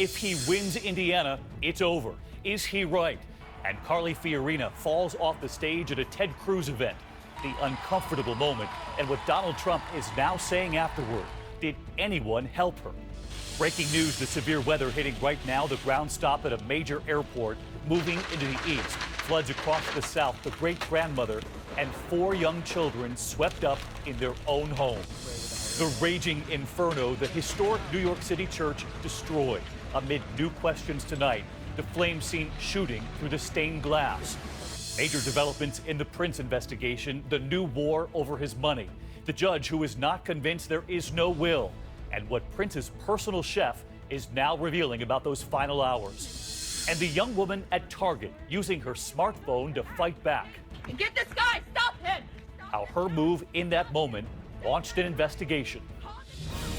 If he wins Indiana, it's over. Is he right? And Carly Fiorina falls off the stage at a Ted Cruz event. The uncomfortable moment and what Donald Trump is now saying afterward. Did anyone help her? Breaking news, the severe weather hitting right now, the ground stop at a major airport, moving into the east. Floods across the south, the great-grandmother and 4 young children swept up in their own home. The raging inferno, the historic New York City church destroyed. Amid new questions tonight, the flames seen shooting through the stained glass. Major developments in the Prince investigation, the new war over his money. The judge who is not convinced there is no will, and what Prince's personal chef is now revealing about those final hours. And the young woman at Target using her smartphone to fight back. Get this guy! Stop him! How her move in that moment launched an investigation.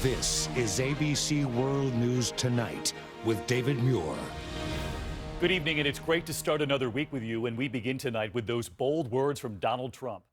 This is ABC World News Tonight with David Muir. Good evening, and it's great to start another week with you. And we begin tonight with those bold words from Donald Trump.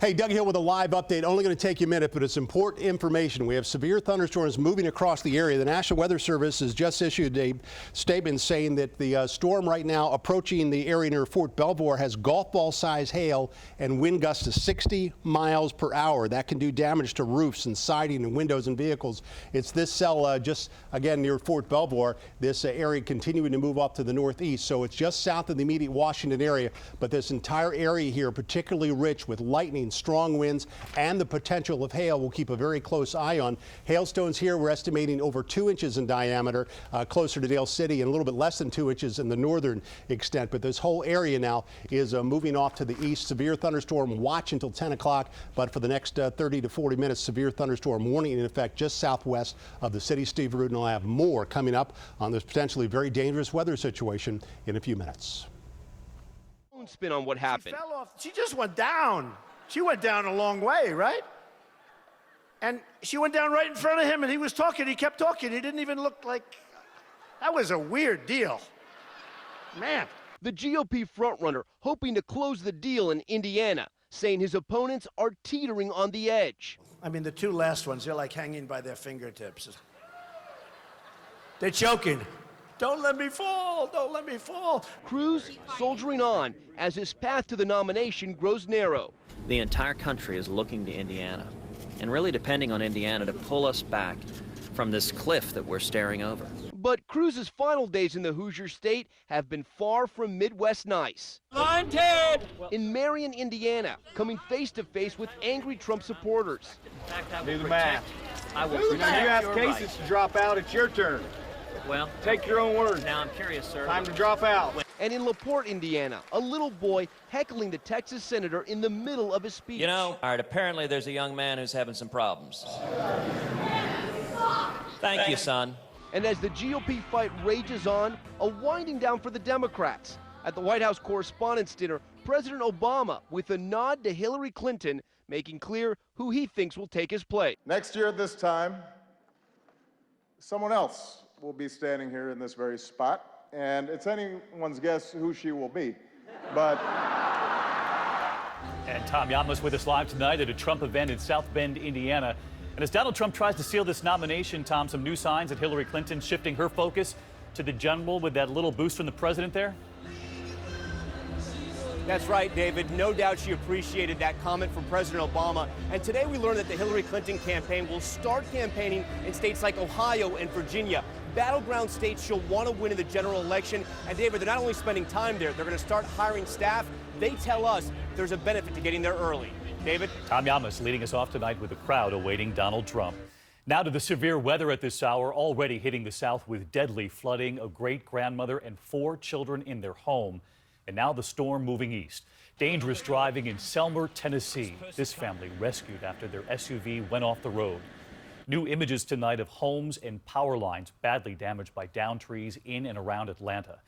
Hey, Doug Hill with a live update. Only going to take you a minute, but it's important information. We have severe thunderstorms moving across the area. The National Weather Service has just issued a statement saying that the storm right now approaching the area near Fort Belvoir has golf ball size hail and wind gusts to 60 miles per hour. That can do damage to roofs and siding and windows and vehicles. It's this cell just again near Fort Belvoir. This area continuing to move up to the northeast. So it's just south of the immediate Washington area, but this entire area here particularly rich with lightning, strong winds, and the potential of hail we'll keep a very close eye on. Hailstones here we're estimating over 2 inches in diameter, closer to Dale City, and a little bit less than 2 inches in the northern extent. But this whole area now is moving off to the east. Severe thunderstorm watch until 10 o'clock, but for the next 30 to 40 minutes, severe thunderstorm warning in effect just southwest of the city. Steve Rudin will have more coming up on this potentially very dangerous weather situation in a few minutes. Spin on what happened. She fell off. She just went down. She went down a long way, right? And she went down right in front of him, and he was talking. He kept talking. He didn't even look like... That was a weird deal. Man. The GOP frontrunner hoping to close the deal in Indiana, saying his opponents are teetering on the edge. I mean, the 2 last ones, they're like hanging by their fingertips. They're choking. Don't let me fall. Don't let me fall. Cruz soldiering on as his path to the nomination grows narrow. The entire country is looking to Indiana and really depending on Indiana to pull us back from this cliff that we're staring over. But Cruz's final days in the Hoosier State have been far from Midwest nice. Line Ted! In Marion, Indiana, coming face to face with angry Trump supporters. Do the math. I will You ask cases to drop out, it's your turn. Well, take your own words. Now I'm curious, sir. Time to drop out. And in LaPorte, Indiana, a little boy heckling the Texas senator in the middle of his speech. You know, all right, apparently there's a young man who's having some problems. Thank you, son. And as the GOP fight rages on, a winding down for the Democrats. At the White House Correspondents' Dinner, President Obama, with a nod to Hillary Clinton, making clear who he thinks will take his place. Next year at this time, someone else will be standing here in this very spot, and it's anyone's guess who she will be. But And Tom Llamas with us live tonight at a Trump event in South Bend, Indiana. And as Donald Trump tries to seal this nomination, Tom, some new signs that Hillary Clinton shifting her focus to the general with that little boost from the president there? That's right, David. No doubt she appreciated that comment from President Obama. And today we learned that the Hillary Clinton campaign will start campaigning in states like Ohio and Virginia. Battleground states she'll want to win in the general election. And David, they're not only spending time there, they're going to start hiring staff. They tell us there's a benefit to getting there early. David? Tom Llamas leading us off tonight with a crowd awaiting Donald Trump. Now to the severe weather at this hour, already hitting the south with deadly flooding, a great-grandmother and 4 children in their home. And now the storm moving east. Dangerous driving in Selmer, Tennessee. This family rescued after their SUV went off the road. New images tonight of homes and power lines badly damaged by downed trees in and around Atlanta.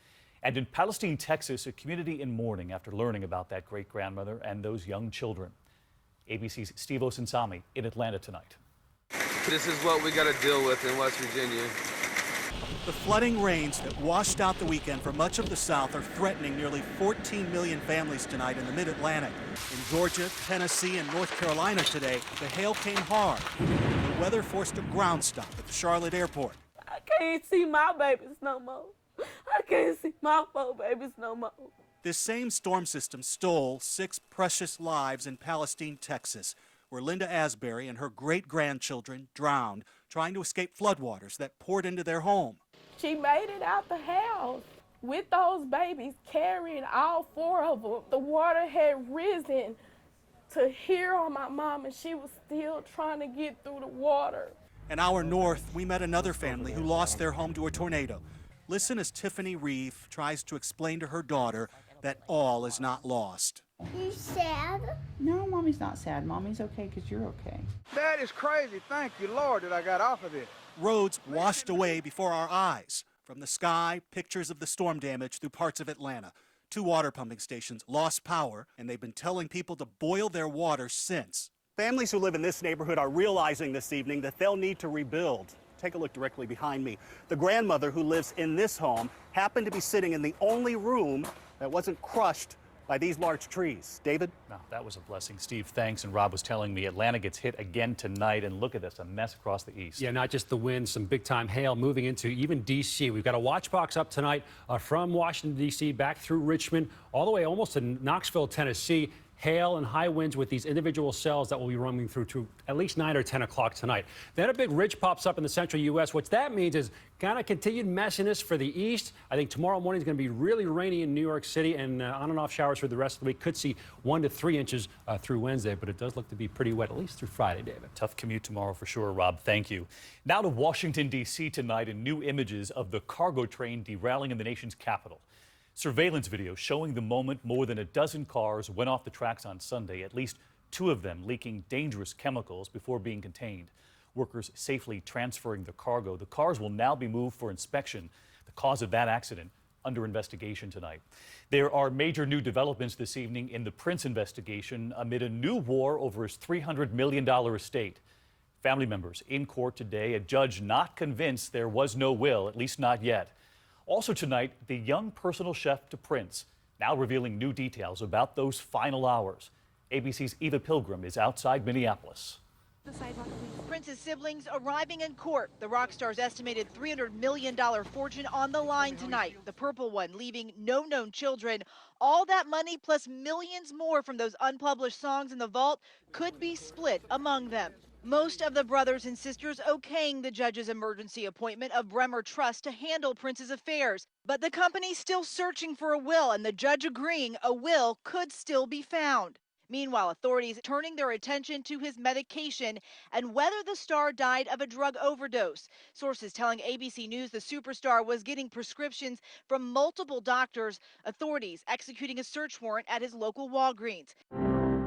And in Palestine, Texas, a community in mourning after learning about that great-grandmother and those young children. ABC's Steve Osinsami in Atlanta tonight. This is what we got to deal with in West Virginia. The flooding rains that washed out the weekend for much of the South are threatening nearly 14 million families tonight in the Mid-Atlantic. In Georgia, Tennessee, and North Carolina today, the hail came hard. The weather forced a ground stop at the Charlotte airport. I can't see my babies no more. I can't see my 4 babies no more. This same storm system stole 6 precious lives in Palestine, Texas, where Linda Asbury and her great-grandchildren drowned trying to escape floodwaters that poured into their home. She made it out the house with those babies, carrying all 4 of them. The water had risen to here on my mom, and she was still trying to get through the water. An hour north, we met another family who lost their home to a tornado. Listen as Tiffany Reeve tries to explain to her daughter that all is not lost. You sad? No, Mommy's not sad. Mommy's okay because you're okay. That is crazy. Thank you, Lord, that I got off of this. Roads washed away before our eyes. From the sky, pictures of the storm damage through parts of Atlanta. 2 water pumping stations lost power, and they've been telling people to boil their water since. Families who live in this neighborhood are realizing this evening that they'll need to rebuild. Take a look directly behind me. The grandmother who lives in this home happened to be sitting in the only room that wasn't crushed by these large trees. David? No, that was a blessing. Steve, thanks. And Rob was telling me Atlanta gets hit again tonight. And look at this, a mess across the east. Yeah, not just the wind, some big-time hail moving into even D.C. We've got a watch box up tonight from Washington, D.C., back through Richmond, all the way almost to Knoxville, Tennessee. Hail and high winds with these individual cells that will be roaming through to at least 9 or 10 o'clock tonight. Then a big ridge pops up in the central U.S. What that means is kind of continued messiness for the east. I think tomorrow morning is going to be really rainy in New York City, and on and off showers for the rest of the week. Could see 1 to 3 inches through Wednesday, but it does look to be pretty wet, at least through Friday, David. Tough commute tomorrow for sure, Rob. Thank you. Now to Washington, D.C. tonight, and new images of the cargo train derailing in the nation's capital. Surveillance video showing the moment more than a dozen cars went off the tracks on Sunday, at least 2 of them leaking dangerous chemicals before being contained. Workers safely transferring the cargo. The cars will now be moved for inspection. The cause of that accident under investigation tonight. There are major new developments this evening in the Prince investigation amid a new war over his $300 million estate. Family members in court today, a judge not convinced there was no will, at least not yet. Also tonight, the young personal chef to Prince, now revealing new details about those final hours. ABC's Eva Pilgrim is outside Minneapolis. Prince's siblings arriving in court. The rock star's estimated $300 million fortune on the line tonight. The purple one leaving no known children. All that money plus millions more from those unpublished songs in the vault could be split among them. Most of the brothers and sisters okaying the judge's emergency appointment of Bremer Trust to handle Prince's affairs. But the company's still searching for a will, and the judge agreeing a will could still be found. Meanwhile, authorities turning their attention to his medication and whether the star died of a drug overdose. Sources telling ABC News the superstar was getting prescriptions from multiple doctors, authorities executing a search warrant at his local Walgreens.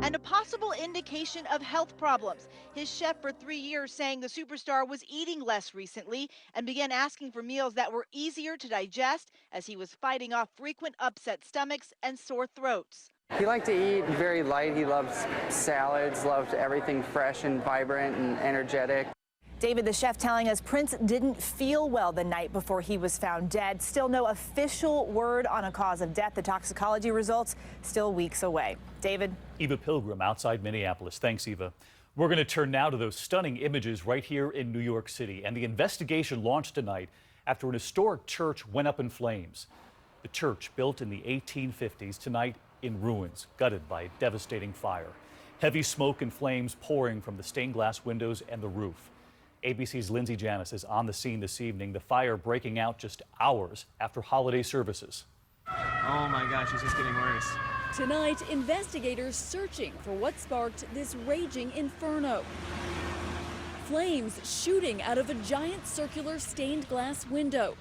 And a possible indication of health problems. His chef for 3 years saying the superstar was eating less recently and began asking for meals that were easier to digest as he was fighting off frequent upset stomachs and sore throats. He liked to eat very light. He loves salads, loved everything fresh and vibrant and energetic. David, the chef, telling us Prince didn't feel well the night before he was found dead. Still no official word on a cause of death. The toxicology results still weeks away. David? Eva Pilgrim outside Minneapolis. Thanks, Eva. We're going to turn now to those stunning images right here in New York City. And the investigation launched tonight after an historic church went up in flames. The church, built in the 1850s, tonight in ruins, gutted by a devastating fire. Heavy smoke and flames pouring from the stained glass windows and the roof. ABC's Lindsay Janis is on the scene this evening, the fire breaking out just hours after holiday services. Oh my gosh, it's just getting worse. Tonight, investigators searching for what sparked this raging inferno. Flames shooting out of a giant circular stained glass window.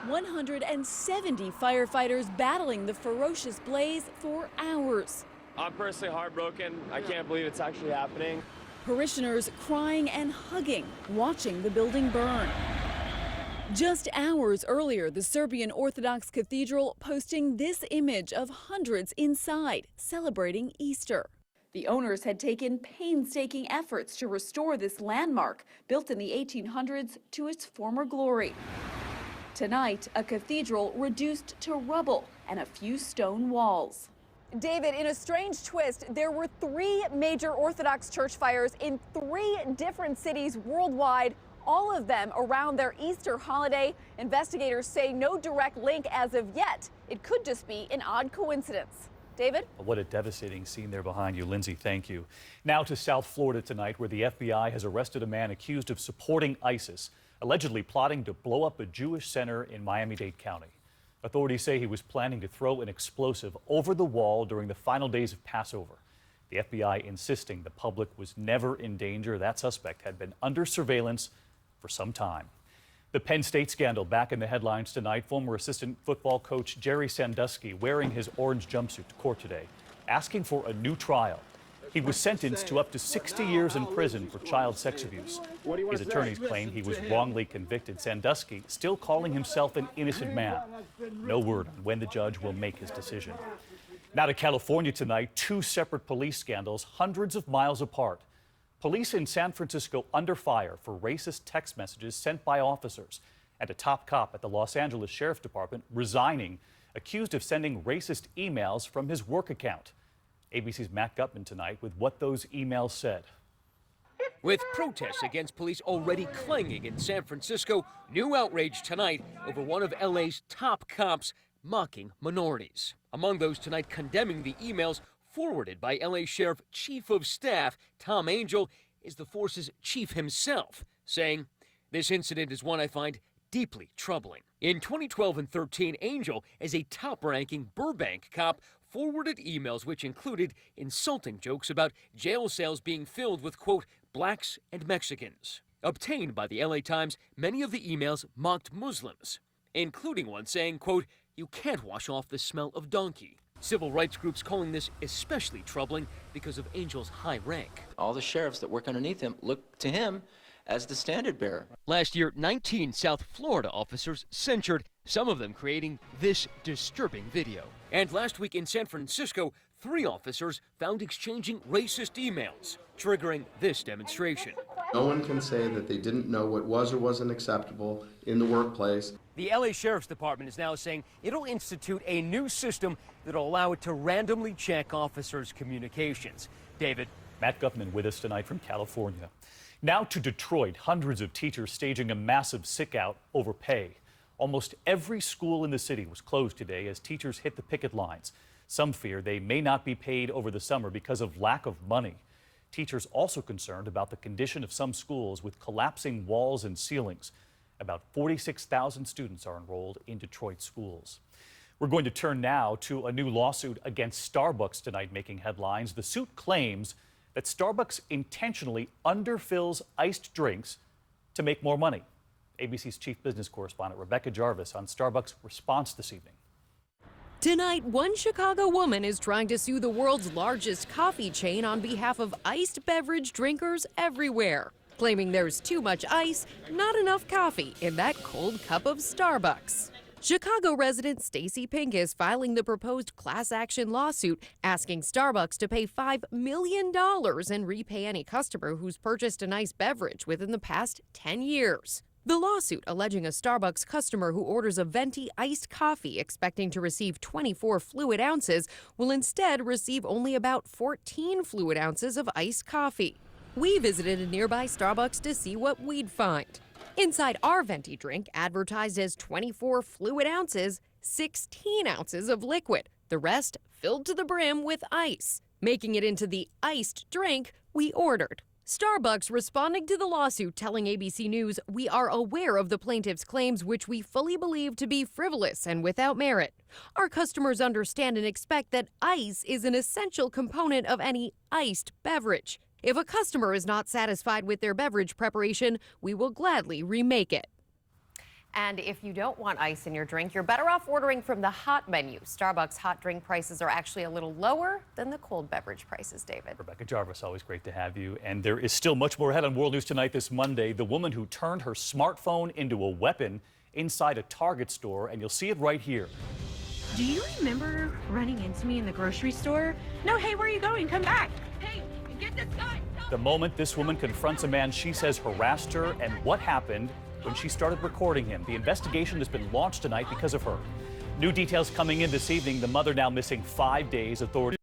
170 firefighters battling the ferocious blaze for hours. I'm personally heartbroken. I can't believe it's actually happening. Parishioners crying and hugging, watching the building burn. Just hours earlier, the Serbian Orthodox Cathedral posting this image of hundreds inside, celebrating Easter. The owners had taken painstaking efforts to restore this landmark, built in the 1800s, to its former glory. Tonight, a cathedral reduced to rubble and a few stone walls. David, in a strange twist, there were 3 major Orthodox church fires in 3 different cities worldwide, all of them around their Easter holiday. Investigators say no direct link as of yet. It could just be an odd coincidence. David? What a devastating scene there behind you, Lindsay. Thank you. Now to South Florida tonight, where the FBI has arrested a man accused of supporting ISIS, allegedly plotting to blow up a Jewish center in Miami-Dade County. Authorities say he was planning to throw an explosive over the wall during the final days of Passover. The FBI insisting the public was never in danger. That suspect had been under surveillance for some time. The Penn State scandal back in the headlines tonight. Former assistant football coach Jerry Sandusky wearing his orange jumpsuit to court today, asking for a new trial. He was sentenced to up to 60 years in prison for child sex abuse. His attorneys claim he was wrongly convicted. Sandusky still calling himself an innocent man. No word on when the judge will make his decision. Now to California tonight, 2 separate police scandals hundreds of miles apart. Police in San Francisco under fire for racist text messages sent by officers, and a top cop at the Los Angeles Sheriff's Department resigning, accused of sending racist emails from his work account. ABC's Matt Gutman tonight with what those emails said. With protests against police already clanging in San Francisco, new outrage tonight over one of LA's top cops mocking minorities. Among those tonight condemning the emails forwarded by LA Sheriff Chief of Staff Tom Angel is the force's chief himself, saying, "This incident is one I find deeply troubling." In 2012 and 13, Angel, as a top-ranking Burbank cop, forwarded emails which included insulting jokes about jail cells being filled with, quote, blacks and Mexicans. Obtained by the LA Times, many of the emails mocked Muslims, including one saying, quote, "You can't wash off the smell of donkey." Civil rights groups calling this especially troubling because of Angel's high rank. All the sheriffs that work underneath him look to him as the standard bearer. Last year, 19 South Florida officers censured, some of them creating this disturbing video. And last week in San Francisco, 3 officers found exchanging racist emails, triggering this demonstration. No one can say that they didn't know what was or wasn't acceptable in the workplace. The LA Sheriff's Department is now saying it'll institute a new system that'll allow it to randomly check officers' communications. David? Matt Gutman with us tonight from California. Now to Detroit, hundreds of teachers staging a massive sick-out over pay. Almost every school in the city was closed today as teachers hit the picket lines. Some fear they may not be paid over the summer because of lack of money. Teachers also concerned about the condition of some schools with collapsing walls and ceilings. About 46,000 students are enrolled in Detroit schools. We're going to turn now to a new lawsuit against Starbucks tonight making headlines. The suit claims that Starbucks intentionally underfills iced drinks to make more money. ABC's chief business correspondent Rebecca Jarvis on Starbucks' response this evening. Tonight, one Chicago woman is trying to sue the world's largest coffee chain on behalf of iced beverage drinkers everywhere, claiming there's too much ice, not enough coffee in that cold cup of Starbucks. Chicago resident Stacy Pink is filing the proposed class action lawsuit asking Starbucks to pay $5 million and repay any customer who's purchased an iced beverage within the past 10 years. The lawsuit alleging a Starbucks customer who orders a venti iced coffee expecting to receive 24 fluid ounces will instead receive only about 14 fluid ounces of iced coffee. We visited a nearby Starbucks to see what we'd find. Inside our venti drink, advertised as 24 fluid ounces, 16 ounces of liquid, the rest filled to the brim with ice, making it into the iced drink we ordered. Starbucks responding to the lawsuit telling ABC News, "We are aware of the plaintiff's claims, which we fully believe to be frivolous and without merit. Our customers understand and expect that ice is an essential component of any iced beverage. If a customer is not satisfied with their beverage preparation, we will gladly remake it." And if you don't want ice in your drink, you're better off ordering from the hot menu. Starbucks hot drink prices are actually a little lower than the cold beverage prices, David. Rebecca Jarvis, always great to have you. And there is still much more ahead on World News Tonight this Monday. The woman who turned her smartphone into a weapon inside a Target store, and you'll see it right here. Do you remember running into me in the grocery store? No, hey, where are you going? Come back. Hey, get this guy. The moment this woman confronts a man she says harassed her and what happened when she started recording him. The investigation has been launched tonight because of her. New details coming in this evening. The mother now missing 5 days. Authorities